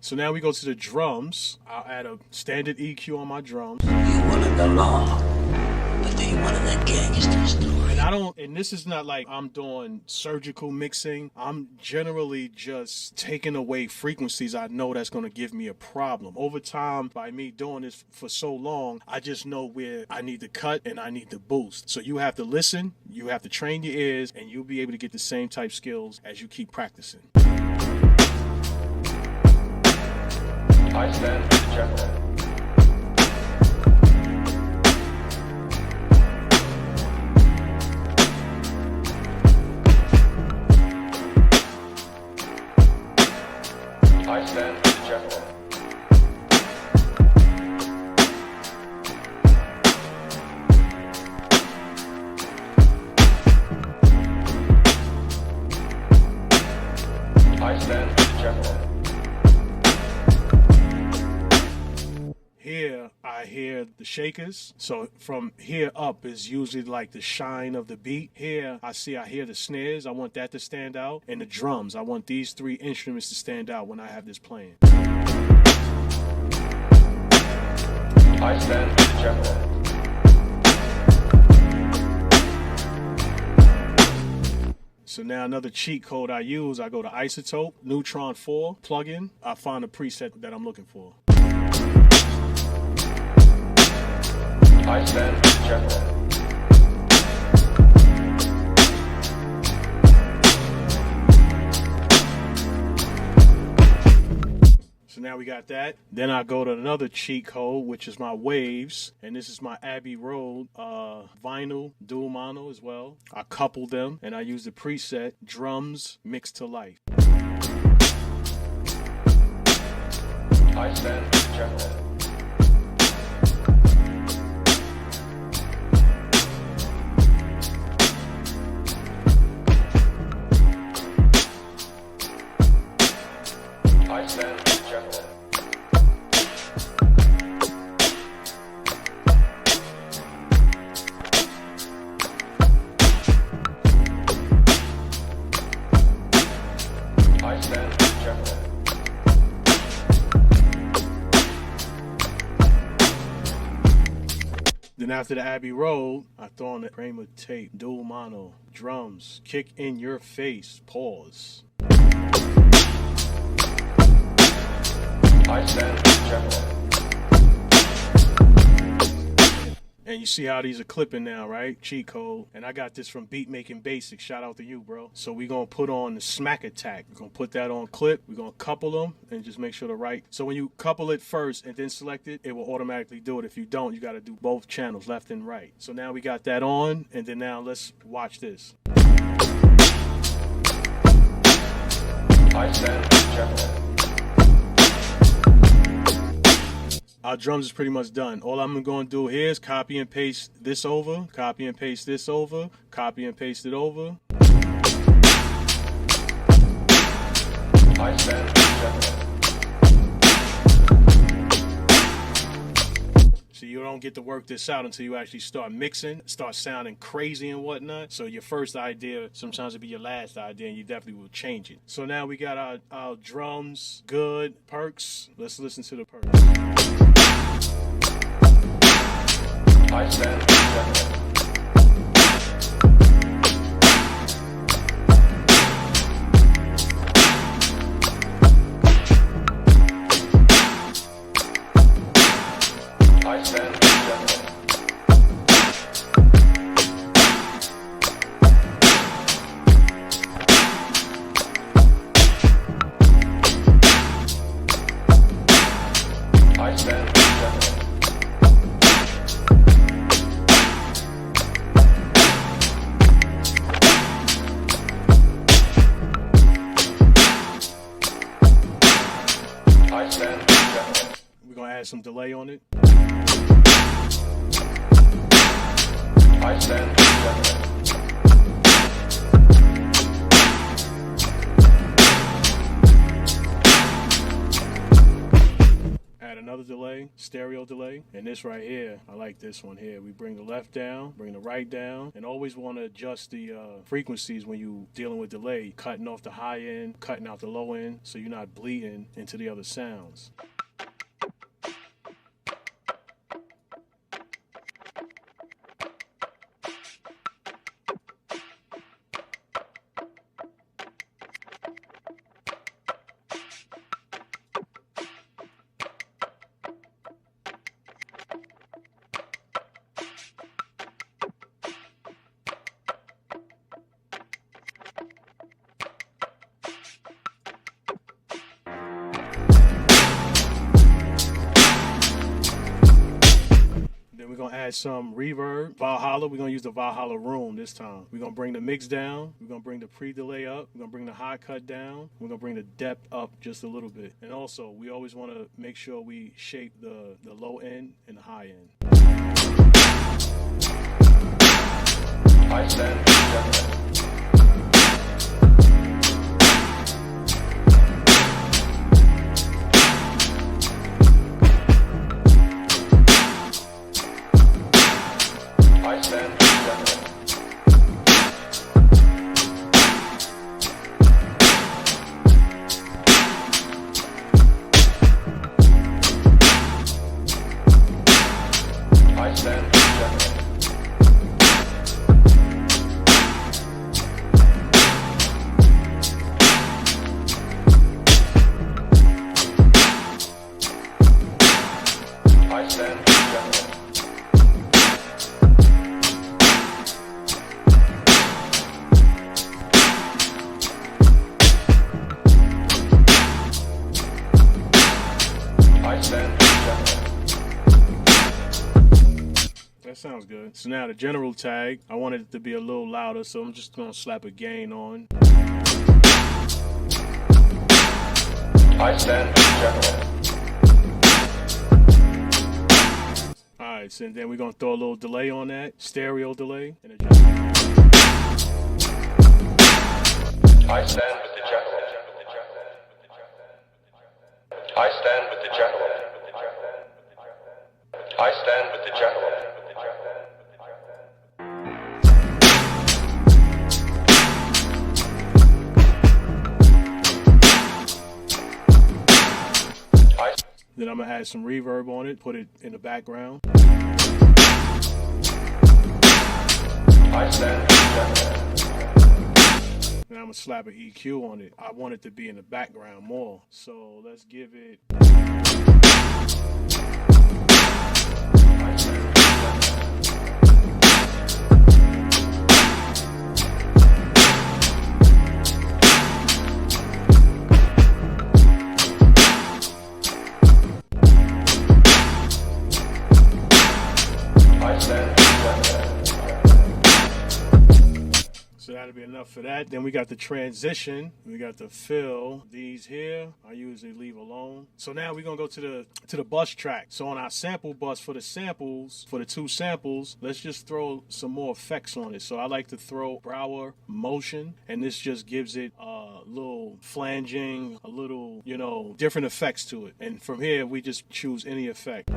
So now we go to the drums. I'll add a standard EQ on my drums. You wanted the law, but they wanted that gangster story. And this is not like I'm doing surgical mixing. I'm generally just taking away frequencies I know that's going to give me a problem. Over time, by me doing this for so long, I just know where I need to cut and I need to boost. So you have to listen, you have to train your ears, and you'll be able to get the same type skills as you keep practicing. I stand general. I stand general. I stand general. Here, I hear the shakers. So from here up is usually like the shine of the beat. Here, I hear the snares. I want that to stand out. And the drums. I want these three instruments to stand out when I have this playing. I stand general. So now another cheat code I use, I go to Isotope, Neutron 4, plugin. I find a preset that I'm looking for. I stand general. So now we got that. Then I go to another cheat code, which is my waves. And this is my Abbey Road vinyl dual mono as well. I couple them and I use the preset drums mixed to life. I stand general. I stand general. I stand general. Then after the Abbey Road, I throw on the Kramer tape, dual mono, drums, kick in your face, pause. I stand general. And you see how these are clipping now, right? Cheat code. And I got this from Beat Making Basics. Shout out to you, bro. So we're going to put on the smack attack. We're going to put that on clip. We're going to couple them and just make sure the right. So when you couple it first and then select it, it will automatically do it. If you don't, you got to do both channels, left and right. So now we got that on. And then now let's watch this. I stand general. Our drums is pretty much done. All I'm going to do here is copy and paste this over, copy and paste this over, copy and paste it over. I stand general. So you don't get to work this out until you actually start mixing, start sounding crazy and whatnot. So your first idea sometimes will be your last idea and you definitely will change it. So now we got our drums good, perks. Let's listen to the perks. I stand general. I stand general. I stand general. I stand general. We're going to add some delay on it. I stand general. add another delay, stereo delay. And this right here, I like this one here. We bring the left down, bring the right down, and always want to adjust the frequencies when you dealing with delay, cutting off the high end, cutting out the low end, so you're not bleeding into the other sounds. We're going to add some reverb. Valhalla, we're going to use the Valhalla room this time. We're going to bring the mix down. We're going to bring the pre-delay up. We're going to bring the high cut down. We're going to bring the depth up just a little bit. And also, we always want to make sure we shape the low end and the high end. I stand corrected. I stand corrected. I stand corrected. I stand corrected. I stand corrected. That sounds good. So now the general tag, I wanted it to be a little louder, so I'm just going to slap a gain on. I stand corrected. Alright, so then we're going to throw a little delay on that, stereo delay. And adjust. I stand with the general. I stand with the general. I stand with the general. Then I'm going to add some reverb on it, put it in the background. I stand corrected. Then I'm going to slap an EQ on it. I want it to be in the background more. So let's give it... I stand corrected. I stand corrected. So that'll be enough for that. Then we got the transition. We got the fill. These here, I usually leave alone. So now we're gonna go to the bus track. So on our sample bus for the samples, for the two samples, let's just throw some more effects on it. So I like to throw brower motion, and this just gives it a little flanging, a little, different effects to it. And from here, we just choose any effect.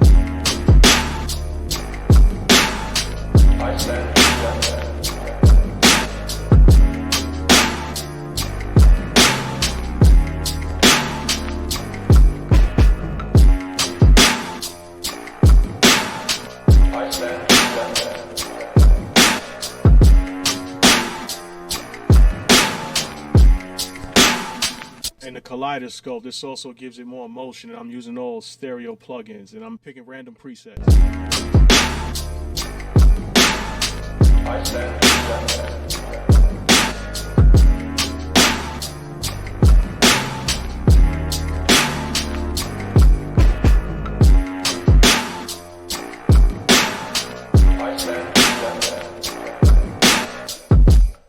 I stand corrected. I stand corrected. And the kaleidoscope, this also gives it more motion, and I'm using all stereo plugins, and I'm picking random presets. I stand corrected. I stand corrected.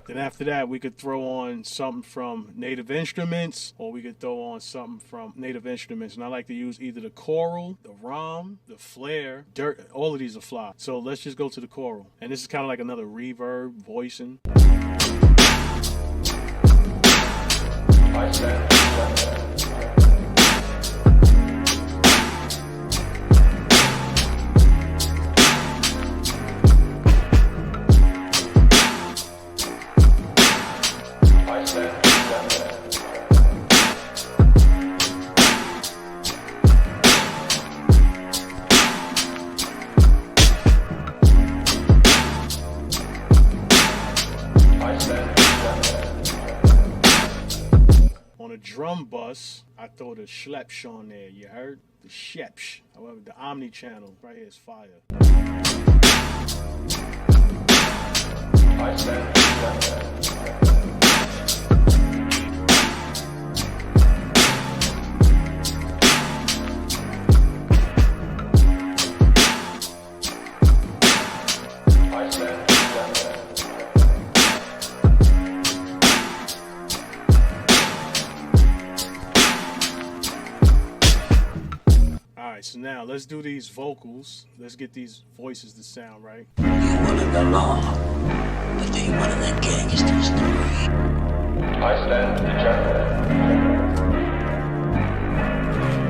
Then after that, we could throw on something from Native Instruments, or we could throw on something from Native Instruments. And I like to use either the choral, the rom, the flare, dirt. All of these are fly. So let's just go to the choral. And this is kind of like another reverb, voicing. I stand corrected. Plus, I throw the schlepsh on there, you heard? The shepsh. However, the Omni channel right here is fire. I stand corrected. I stand corrected. Alright, so now let's do these vocals. Let's get these voices to sound right. You wanted the law, but they wanted the gangster story. I stand rejected.